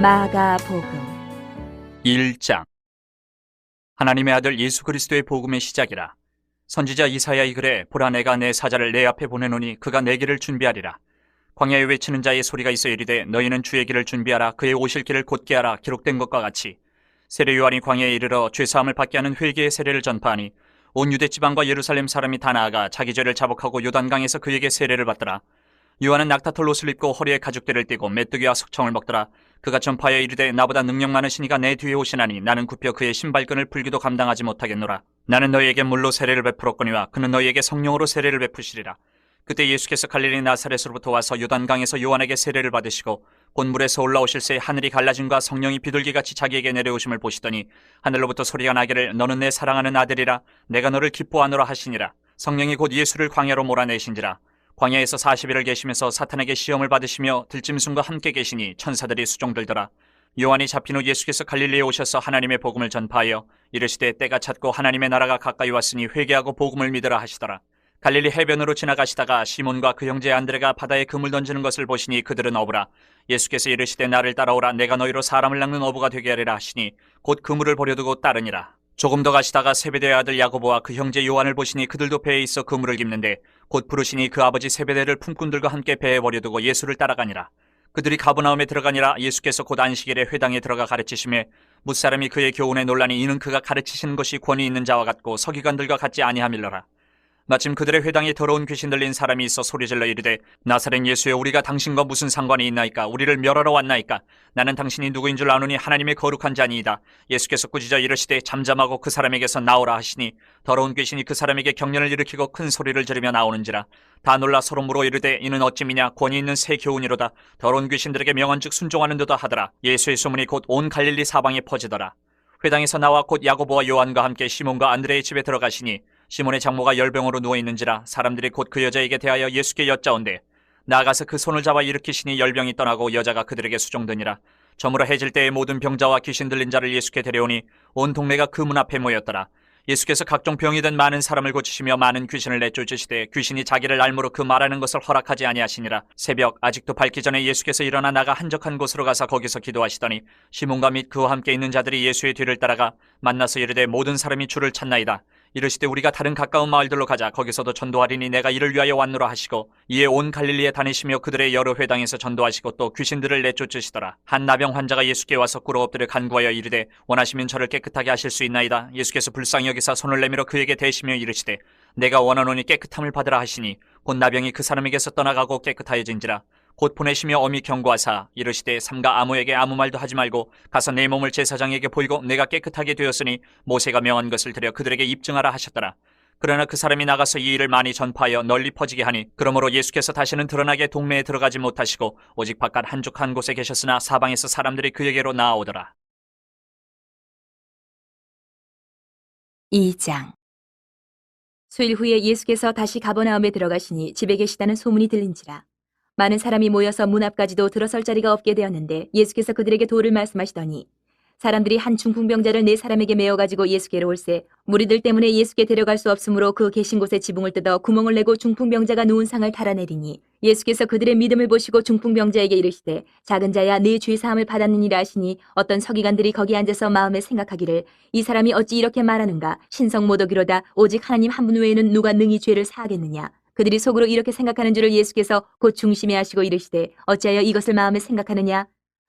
마가복음 1장. 하나님의 아들 예수 그리스도의 복음의 시작이라. 선지자 이사야의 글에 보라 내가 내 사자를 내 앞에 보내노니 그가 내 길을 준비하리라. 광야에 외치는 자의 소리가 있어 이르되 너희는 주의 길을 준비하라. 그의 오실 길을 곧게 하라. 기록된 것과 같이 세례 요한이 광야에 이르러 죄사함을 받게 하는 회개의 세례를 전파하니 온 유대 지방과 예루살렘 사람이 다 나아가 자기 죄를 자복하고 요단강에서 그에게 세례를 받더라. 요한은 낙타털 옷을 입고 허리에 가죽대를 띠고 메뚜기와 석청을 먹더라. 그가 전파하여 이르되 나보다 능력 많으신 이가 내 뒤에 오시나니 나는 굽혀 그의 신발끈을 풀기도 감당하지 못하겠노라. 나는 너희에게 물로 세례를 베풀었거니와 그는 너희에게 성령으로 세례를 베푸시리라. 그때 예수께서 갈릴리 나사렛으로부터 와서 요단강에서 요한에게 세례를 받으시고 곧 물에서 올라오실새 하늘이 갈라짐과 성령이 비둘기같이 자기에게 내려오심을 보시더니 하늘로부터 소리가 나기를 너는 내 사랑하는 아들이라 내가 너를 기뻐하노라 하시니라. 성령이 곧 예수를 광야로 몰아내신지라. 광야에서 40일을 계시면서 사탄에게 시험을 받으시며 들짐승과 함께 계시니 천사들이 수종들더라. 요한이 잡힌 후 예수께서 갈릴리에 오셔서 하나님의 복음을 전파하여 이르시되 때가 찼고 하나님의 나라가 가까이 왔으니 회개하고 복음을 믿으라 하시더라. 갈릴리 해변으로 지나가시다가 시몬과 그 형제 안드레가 바다에 그물 던지는 것을 보시니 그들은 어부라. 예수께서 이르시되 나를 따라오라. 내가 너희로 사람을 낚는 어부가 되게 하리라 하시니 곧 그물을 버려두고 따르니라. 조금 더 가시다가 세베대의 아들 야고보와 그 형제 요한을 보시니 그들도 배에 있어 그물을 깁는데 곧 부르시니 그 아버지 세베대를 품꾼들과 함께 배에 버려두고 예수를 따라가니라. 그들이 가버나움에 들어가니라. 예수께서 곧 안식일에 회당에 들어가 가르치심에 뭇사람이 그의 교훈에 놀라니 이는 그가 가르치시는 것이 권위 있는 자와 같고 서기관들과 같지 아니함일러라. 마침 그들의 회당에 더러운 귀신 들린 사람이 있어 소리질러 이르되 나사렛 예수여 우리가 당신과 무슨 상관이 있나이까? 우리를 멸하러 왔나이까? 나는 당신이 누구인 줄 아노니 하나님의 거룩한 자니이다. 예수께서 꾸짖어 이르시되 잠잠하고 그 사람에게서 나오라 하시니 더러운 귀신이 그 사람에게 경련을 일으키고 큰 소리를 지르며 나오는지라. 다 놀라 서로 물어 이르되 이는 어찌미냐? 권위 있는 새 교훈이로다. 더러운 귀신들에게 명한즉 순종하는 듯 하더라. 예수의 소문이 곧 온 갈릴리 사방에 퍼지더라. 회당에서 나와 곧 야고보와 요한과 함께 시몬과 안드레의 집에 들어가시니 시몬의 장모가 열병으로 누워있는지라. 사람들이 곧 그 여자에게 대하여 예수께 여짜온대 나아가서 그 손을 잡아 일으키시니 열병이 떠나고 여자가 그들에게 수종되니라. 저물어 해질 때에 모든 병자와 귀신 들린 자를 예수께 데려오니 온 동네가 그 문 앞에 모였더라. 예수께서 각종 병이 든 많은 사람을 고치시며 많은 귀신을 내쫓으시되 귀신이 자기를 알므로 그 말하는 것을 허락하지 아니하시니라. 새벽 아직도 밝기 전에 예수께서 일어나 나가 한적한 곳으로 가서 거기서 기도하시더니 시몬과 및 그와 함께 있는 자들이 예수의 뒤를 따라가 만나서 이르되 모든 사람이 주를 찾나이다. 이르시되 우리가 다른 가까운 마을들로 가자. 거기서도 전도하리니 내가 이를 위하여 왔노라 하시고 이에 온 갈릴리에 다니시며 그들의 여러 회당에서 전도하시고 또 귀신들을 내쫓으시더라. 한 나병 환자가 예수께 와서 꿇어 엎드려 간구하여 이르되 원하시면 저를 깨끗하게 하실 수 있나이다. 예수께서 불쌍히 여기사 손을 내밀어 그에게 대시며 이르시되 내가 원하노니 깨끗함을 받으라 하시니 곧 나병이 그 사람에게서 떠나가고 깨끗하여진지라. 곧 보내시며 엄히 경고하사 이르시되 삼가 아무에게 아무 말도 하지 말고 가서 내 몸을 제사장에게 보이고 내가 깨끗하게 되었으니 모세가 명한 것을 들여 그들에게 입증하라 하셨더라. 그러나 그 사람이 나가서 이 일을 많이 전파하여 널리 퍼지게 하니 그러므로 예수께서 다시는 드러나게 동네에 들어가지 못하시고 오직 바깥 한적한 곳에 계셨으나 사방에서 사람들이 그에게로 나아오더라. 2장. 수일 후에 예수께서 다시 가버나움에 들어가시니 집에 계시다는 소문이 들린지라. 많은 사람이 모여서 문 앞까지도 들어설 자리가 없게 되었는데 예수께서 그들에게 도를 말씀하시더니 사람들이 한 중풍병자를 4사람에게 메어가지고 예수께로 올세 무리들 때문에 예수께 데려갈 수 없으므로 그 계신 곳에 지붕을 뜯어 구멍을 내고 중풍병자가 누운 상을 달아내리니 예수께서 그들의 믿음을 보시고 중풍병자에게 이르시되 작은 자야 네 죄 사함을 받았느니라 하시니 어떤 서기관들이 거기 앉아서 마음에 생각하기를 이 사람이 어찌 이렇게 말하는가? 신성모독이로다. 오직 하나님 한 분 외에는 누가 능히 죄를 사하겠느냐? 그들이 속으로 이렇게 생각하는 줄을 예수께서 곧 중심에 하시고 이르시되 어찌하여 이것을 마음에 생각하느냐?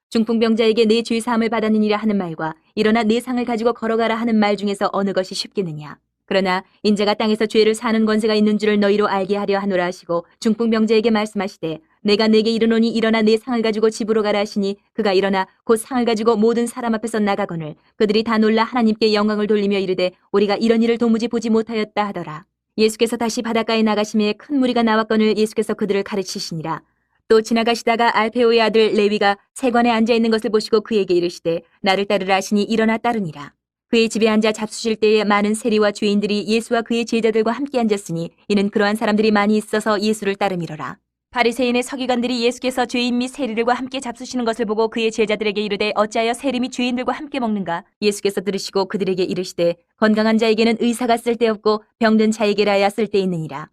중풍병자에게 내 죄 사함을 받았느니라 하는 말과 일어나 내 상을 가지고 걸어가라 하는 말 중에서 어느 것이 쉽겠느냐? 그러나 인자가 땅에서 죄를 사는 권세가 있는 줄을 너희로 알게 하려 하노라 하시고 중풍병자에게 말씀하시되 내가 네게 이르노니 일어나 내 상을 가지고 집으로 가라 하시니 그가 일어나 곧 상을 가지고 모든 사람 앞에서 나가거늘 그들이 다 놀라 하나님께 영광을 돌리며 이르되 우리가 이런 일을 도무지 보지 못하였다 하더라. 예수께서 다시 바닷가에 나가심에 큰 무리가 나왔거늘 예수께서 그들을 가르치시니라. 또 지나가시다가 알페오의 아들 레위가 세관에 앉아있는 것을 보시고 그에게 이르시되 나를 따르라 하시니 일어나 따르니라. 그의 집에 앉아 잡수실 때에 많은 세리와 죄인들이 예수와 그의 제자들과 함께 앉았으니 이는 그러한 사람들이 많이 있어서 예수를 따름이로라. 바리새인의 서기관들이 예수께서 죄인 및 세리들과 함께 잡수시는 것을 보고 그의 제자들에게 이르되 어찌하여 세리 및 죄인들과 함께 먹는가? 예수께서 들으시고 그들에게 이르시되 건강한 자에게는 의사가 쓸데없고 병든 자에게라야 쓸데있느니라.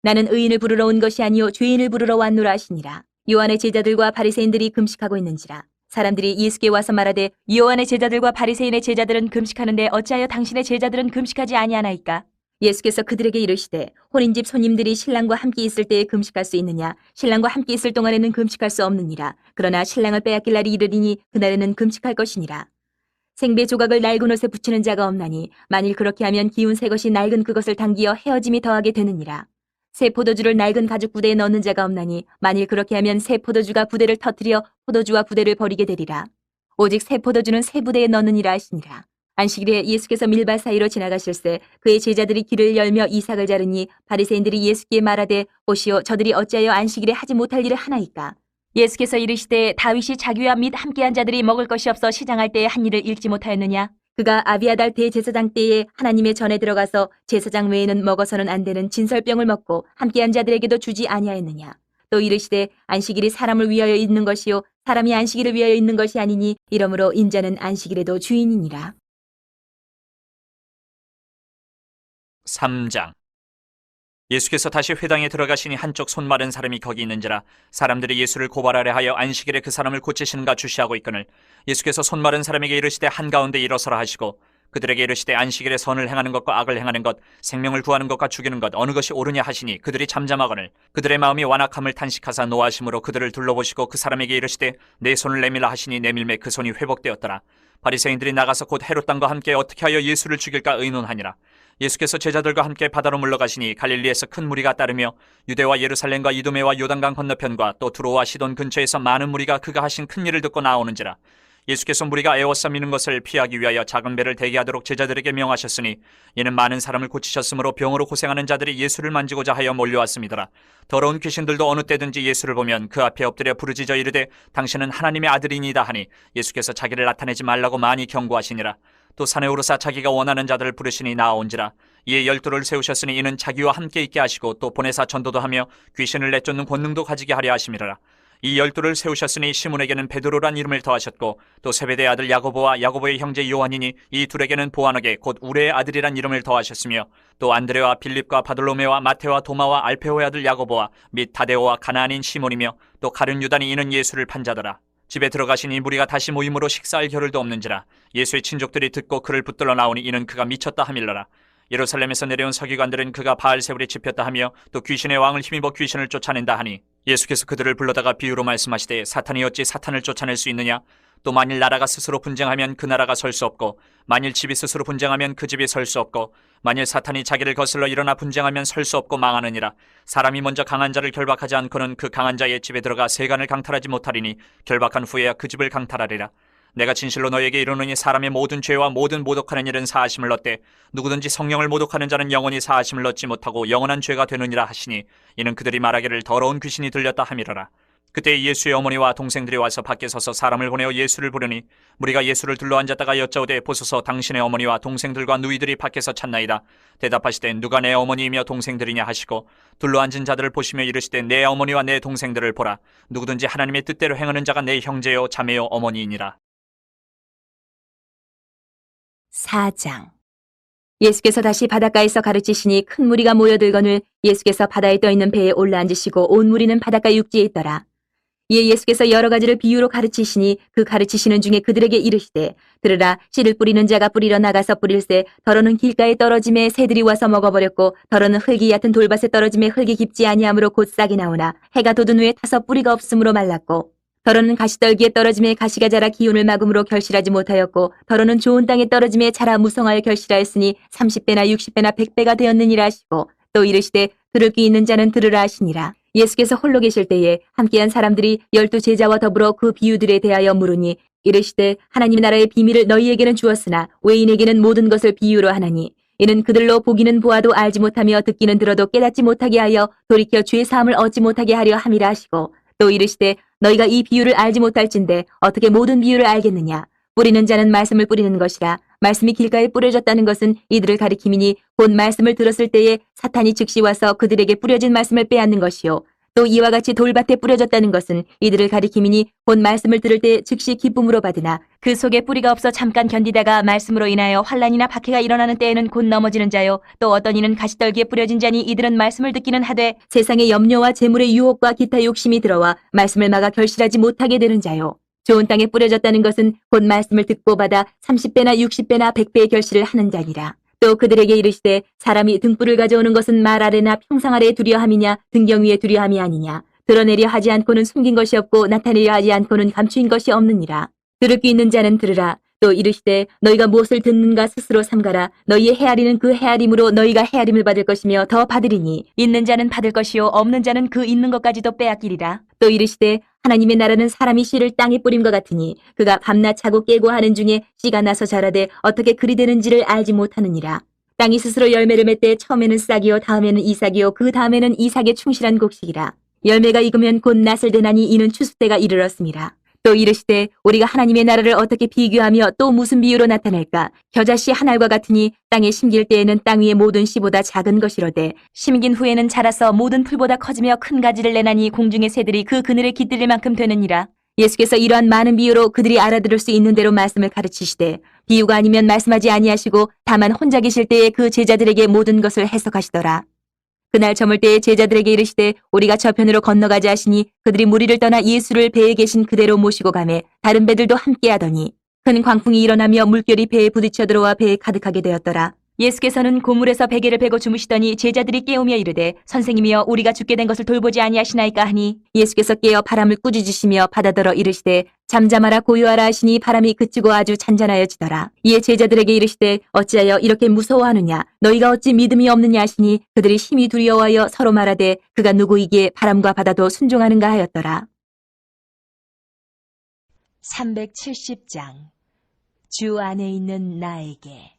나는 의인을 부르러 온 것이 아니요 죄인을 부르러 왔노라 하시니라. 요한의 제자들과 바리새인들이 금식하고 있는지라. 사람들이 예수께 와서 말하되 요한의 제자들과 바리새인의 제자들은 금식하는데 어찌하여 당신의 제자들은 금식하지 아니하나이까? 예수께서 그들에게 이르시되 혼인집 손님들이 신랑과 함께 있을 때에 금식할 수 있느냐? 신랑과 함께 있을 동안에는 금식할 수 없느니라. 그러나 신랑을 빼앗길 날이 이르리니 그날에는 금식할 것이니라. 생배 조각을 낡은 옷에 붙이는 자가 없나니 만일 그렇게 하면 기운 새 것이 낡은 그것을 당기어 헤어짐이 더하게 되느니라. 새 포도주를 낡은 가죽 부대에 넣는 자가 없나니 만일 그렇게 하면 새 포도주가 부대를 터뜨려 포도주와 부대를 버리게 되리라. 오직 새 포도주는 새 부대에 넣느니라 하시니라. 안식일에 예수께서 밀밭 사이로 지나가실새 그의 제자들이 길을 열며 이삭을 자르니 바리새인들이 예수께 말하되 보시오 저들이 어찌하여 안식일에 하지 못할 일을 하나이까? 예수께서 이르시되 다윗이 자기와 및 함께한 자들이 먹을 것이 없어 시장할 때에 한 일을 읽지 못하였느냐? 그가 아비아달 대제사장 때에 하나님의 전에 들어가서 제사장 외에는 먹어서는 안 되는 진설병을 먹고 함께한 자들에게도 주지 아니하였느냐? 또 이르시되 안식일이 사람을 위하여 있는 것이요 사람이 안식일을 위하여 있는 것이 아니니 이러므로 인자는 안식일에도 주인이니라. 3장. 예수께서 다시 회당에 들어가시니 한쪽 손 마른 사람이 거기 있는지라 사람들이 예수를 고발하려 하여 안식일에 그 사람을 고치시는가 주시하고 있거늘 예수께서 손 마른 사람에게 이르시되 한가운데 일어서라 하시고 그들에게 이르시되 안식일에 선을 행하는 것과 악을 행하는 것 생명을 구하는 것과 죽이는 것 어느 것이 옳으냐 하시니 그들이 잠잠하거늘 그들의 마음이 완악함을 탄식하사 노하심으로 그들을 둘러보시고 그 사람에게 이르시되 내 손을 내밀라 하시니 내밀매 그 손이 회복되었더라. 바리새인들이 나가서 곧 헤롯 당과 함께 어떻게 하여 예수를 죽일까 의논하니라. 예수께서 제자들과 함께 바다로 물러가시니 갈릴리에서 큰 무리가 따르며 유대와 예루살렘과 이두메와 요단강 건너편과 또 두로와 시돈 근처에서 많은 무리가 그가 하신 큰 일을 듣고 나오는지라. 예수께서 무리가 애워싸 미는 것을 피하기 위하여 작은 배를 대기하도록 제자들에게 명하셨으니 이는 많은 사람을 고치셨으므로 병으로 고생하는 자들이 예수를 만지고자 하여 몰려왔습니다. 더러운 귀신들도 어느 때든지 예수를 보면 그 앞에 엎드려 부르짖어 이르되 당신은 하나님의 아들이니이다 하니 예수께서 자기를 나타내지 말라고 많이 경고하시니라. 또 산에 오르사 자기가 원하는 자들을 부르시니 나아온지라. 이에 12를 세우셨으니 이는 자기와 함께 있게 하시고 또 보내사 전도도 하며 귀신을 내쫓는 권능도 가지게 하려 하심이라. 이 12를 세우셨으니 시몬에게는 베드로란 이름을 더하셨고 또 세베대의 아들 야고보와 야고보의 형제 요한이니 이 둘에게는 보아너게 곧 우레의 아들이란 이름을 더하셨으며 또 안드레와 빌립과 바돌로메와 마테와 도마와 알페오의 아들 야고보와 및 다데오와 가나안인 시몬이며 또 가룟 유다니 이는 예수를 판 자더라. 집에 들어가시니 무리가 다시 모임으로 식사할 겨를도 없는지라. 예수의 친족들이 듣고 그를 붙들러 나오니 이는 그가 미쳤다 함일러라. 예루살렘에서 내려온 서기관들은 그가 바알세불에 집혔다 하며 또 귀신의 왕을 힘입어 귀신을 쫓아낸다 하니 예수께서 그들을 불러다가 비유로 말씀하시되 사탄이 어찌 사탄을 쫓아낼 수 있느냐? 또 만일 나라가 스스로 분쟁하면 그 나라가 설 수 없고 만일 집이 스스로 분쟁하면 그 집이 설 수 없고 만일 사탄이 자기를 거슬러 일어나 분쟁하면 설 수 없고 망하느니라. 사람이 먼저 강한 자를 결박하지 않고는 그 강한 자의 집에 들어가 세간을 강탈하지 못하리니 결박한 후에야 그 집을 강탈하리라. 내가 진실로 너에게 이르노니 사람의 모든 죄와 모든 모독하는 일은 사하심을 얻되 누구든지 성령을 모독하는 자는 영원히 사하심을 얻지 못하고 영원한 죄가 되느니라 하시니 이는 그들이 말하기를 더러운 귀신이 들렸다 함이러라. 그때 예수의 어머니와 동생들이 와서 밖에 서서 사람을 보내어 예수를 부르니 무리가 예수를 둘러앉았다가 여짜오되 보소서 당신의 어머니와 동생들과 누이들이 밖에서 찾나이다. 대답하시되 누가 내 어머니이며 동생들이냐 하시고 둘러앉은 자들을 보시며 이르시되 내 어머니와 내 동생들을 보라. 누구든지 하나님의 뜻대로 행하는 자가 내 형제요 자매요 어머니이니라. 4장. 예수께서 다시 바닷가에서 가르치시니 큰 무리가 모여들거늘 예수께서 바다에 떠있는 배에 올라앉으시고 온 무리는 바닷가 육지에 있더라. 이에 예수께서 여러 가지를 비유로 가르치시니 그 가르치시는 중에 그들에게 이르시되 들으라 씨를 뿌리는 자가 뿌리러 나가서 뿌릴새 더러는 길가에 떨어짐에 새들이 와서 먹어버렸고 더러는 흙이 얕은 돌밭에 떨어짐에 흙이 깊지 아니하므로 곧 싹이 나오나 해가 돋은 후에 타서 뿌리가 없으므로 말랐고 더러는 가시떨기에 떨어짐에 가시가 자라 기운을 막음으로 결실하지 못하였고 더러는 좋은 땅에 떨어짐에 자라 무성하여 결실하였으니 30배나 60배나 100배가 되었느니라 하시고 또 이르시되 들을 귀 있는 자는 들으라 하시니라. 예수께서 홀로 계실 때에 함께한 사람들이 12 제자와 더불어 그 비유들에 대하여 물으니 이르시되 하나님 나라의 비밀을 너희에게는 주었으나 외인에게는 모든 것을 비유로 하나니 이는 그들로 보기는 보아도 알지 못하며 듣기는 들어도 깨닫지 못하게 하여 돌이켜 죄 사함을 얻지 못하게 하려 함이라 하시고 또 이르시되 너희가 이 비유를 알지 못할진대 어떻게 모든 비유를 알겠느냐? 뿌리는 자는 말씀을 뿌리는 것이라. 말씀이 길가에 뿌려졌다는 것은 이들을 가리킴이니 곧 말씀을 들었을 때에 사탄이 즉시 와서 그들에게 뿌려진 말씀을 빼앗는 것이요. 또 이와 같이 돌밭에 뿌려졌다는 것은 이들을 가리킴이니 곧 말씀을 들을 때 즉시 기쁨으로 받으나 그 속에 뿌리가 없어 잠깐 견디다가 말씀으로 인하여 환난이나 박해가 일어나는 때에는 곧 넘어지는 자요. 또 어떤 이는 가시떨기에 뿌려진 자니 이들은 말씀을 듣기는 하되 세상의 염려와 재물의 유혹과 기타 욕심이 들어와 말씀을 막아 결실하지 못하게 되는 자요. 좋은 땅에 뿌려졌다는 것은 곧 말씀을 듣고 받아 30배나 60배나 100배의 결실을 하는 자니라. 또 그들에게 이르시되 사람이 등불을 가져오는 것은 말 아래나 평상 아래에 두려함이냐 등경 위에 두려함이 아니냐. 드러내려 하지 않고는 숨긴 것이 없고 나타내려 하지 않고는 감추인 것이 없느니라. 들을 귀 있는 자는 들으라. 또 이르시되 너희가 무엇을 듣는가 스스로 삼가라. 너희의 헤아리는 그 헤아림으로 너희가 헤아림을 받을 것이며 더 받으리니 있는 자는 받을 것이요 없는 자는 그 있는 것까지도 빼앗기리라. 또 이르시되 하나님의 나라는 사람이 씨를 땅에 뿌림과 같으니 그가 밤낮 자고 깨고 하는 중에 씨가 나서 자라되 어떻게 그리 되는지를 알지 못하느니라. 땅이 스스로 열매를 맺되 처음에는 싹이요 다음에는 이삭이요 그 다음에는 이삭의 충실한 곡식이라. 열매가 익으면 곧 낫을 되나니 이는 추수 때가 이르렀음이라. 또 이르시되 우리가 하나님의 나라를 어떻게 비교하며 또 무슨 비유로 나타낼까? 겨자씨 한 알과 같으니 땅에 심길 때에는 땅 위의 모든 씨보다 작은 것이로되 심긴 후에는 자라서 모든 풀보다 커지며 큰 가지를 내나니 공중의 새들이 그 그늘에 깃들릴 만큼 되느니라. 예수께서 이러한 많은 비유로 그들이 알아들을 수 있는 대로 말씀을 가르치시되 비유가 아니면 말씀하지 아니하시고 다만 혼자 계실 때에 그 제자들에게 모든 것을 해석하시더라. 그날 저물 때에 제자들에게 이르시되 우리가 저편으로 건너가자 하시니 그들이 무리를 떠나 예수를 배에 계신 그대로 모시고 가매 다른 배들도 함께 하더니 큰 광풍이 일어나며 물결이 배에 부딪혀 들어와 배에 가득하게 되었더라. 예수께서는 고물에서 베개를 베고 주무시더니 제자들이 깨우며 이르되 선생님이여 우리가 죽게 된 것을 돌보지 아니하시나이까 하니 예수께서 깨어 바람을 꾸짖으시며 바다더러 이르시되 잠잠하라 고요하라 하시니 바람이 그치고 아주 잔잔하여지더라. 이에 제자들에게 이르시되 어찌하여 이렇게 무서워하느냐 너희가 어찌 믿음이 없느냐 하시니 그들이 심히 두려워하여 서로 말하되 그가 누구이기에 바람과 바다도 순종하는가 하였더라. 370장 주 안에 있는 나에게